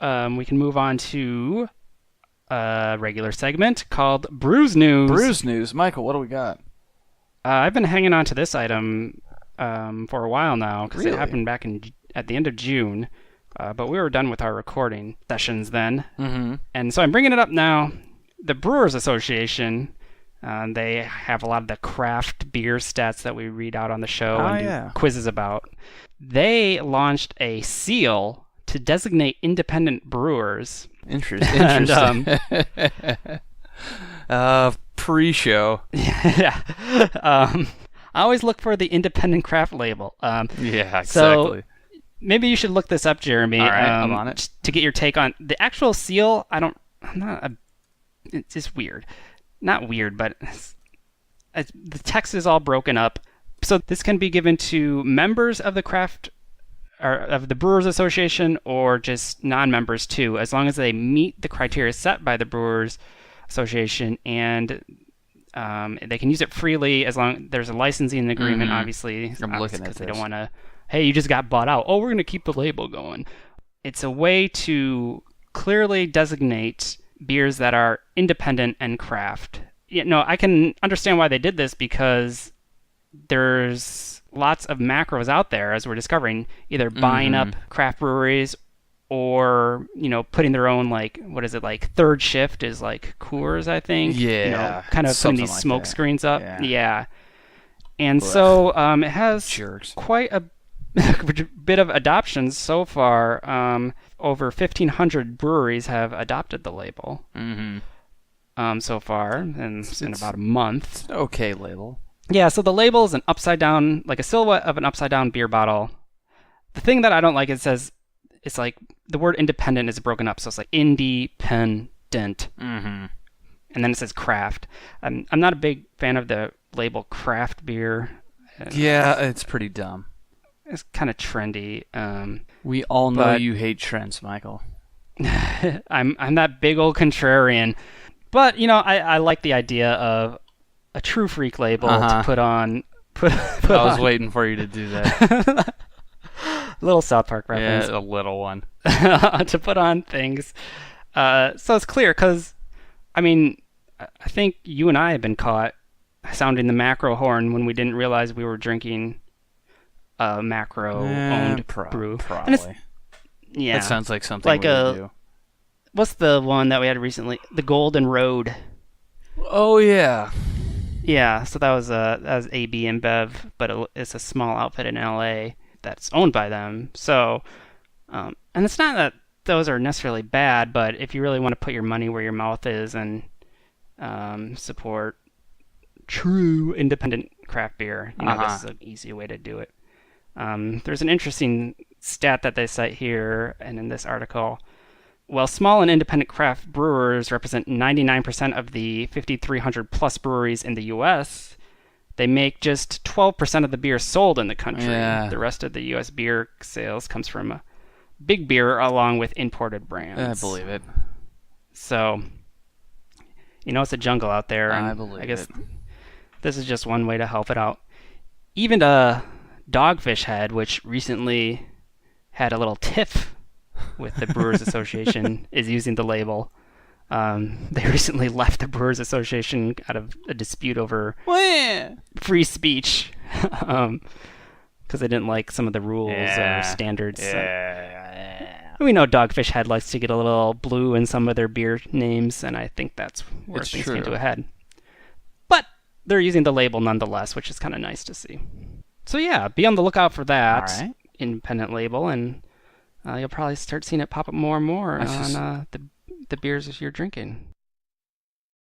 we can move on to a regular segment called Brews News. Brews News. Michael, what do we got? I've been hanging on to this item for a while now because Really? it happened back at the end of June, but we were done with our recording sessions then. Mm-hmm. And so I'm bringing it up now. The Brewers Association, they have a lot of the craft beer stats that we read out on the show and do quizzes about. They launched a seal to designate independent brewers. Interesting. Pre-show. Yeah. I always look for the independent craft label. Yeah, exactly. So maybe you should look this up, Jeremy. All right, I'm on it. To get your take on the actual seal. It's just weird. Not weird, but the text is all broken up. So this can be given to members of the craft or of the Brewers Association or just non-members too, as long as they meet the criteria set by the Brewers Association, and they can use it freely as long there's a licensing agreement. Obviously, I'm looking at because they this. don't want to. Hey, you just got bought out. Oh, we're going to keep the label going. It's a way to clearly designate beers that are independent and craft. I can understand why they did this because there's lots of macros out there, as we're discovering, either buying up craft breweries or, putting their own, third shift is like Coors, I think. Yeah. Kind of putting these like smoke that. screens up. Yeah. And so it has Jerks. quite a bit of adoption so far. Over 1,500 breweries have adopted the label so far, and in about a month. It's an okay label. Yeah, so the label is like a silhouette of an upside-down beer bottle. The thing that I don't like, it says, it's like the word independent is broken up, so it's like independent. And then it says craft. I'm not a big fan of the label craft beer. Yeah, it's pretty dumb. It's kind of trendy. We all know you hate trends, Michael. I'm that big old contrarian. But, I like the idea of a true freak label to put on. I was waiting for you to do that. Little South Park reference. Yeah, a little one. To put on things. So it's clear, because, I think you and I have been caught sounding the macro horn when we didn't realize we were drinking a macro-owned brew. Probably. Yeah. That sounds like something like we would do. What's the one that we had recently? The Golden Road. Oh, yeah. Yeah, so that was AB InBev, but it's a small outfit in LA that's owned by them. So, and it's not that those are necessarily bad, but if you really want to put your money where your mouth is and support true independent craft beer, this is an easy way to do it. There's an interesting stat that they cite here and in this article. While small and independent craft brewers represent 99% of the 5,300 plus breweries in the U.S., they make just 12% of the beer sold in the country. Yeah. The rest of the U.S. beer sales comes from big beer along with imported brands. I believe it. So, it's a jungle out there. And I believe I guess it. this is just one way to help it out. Even Dogfish Head, which recently had a little tiff with the Brewers Association, is using the label. They recently left the Brewers Association out of a dispute over free speech because they didn't like some of the rules or standards. Yeah. We know Dogfish Head likes to get a little blue in some of their beer names, and I think that's where things came to a head. But they're using the label nonetheless, which is kind of nice to see. So yeah, be on the lookout for that independent label, and you'll probably start seeing it pop up more and more on the beers you're drinking.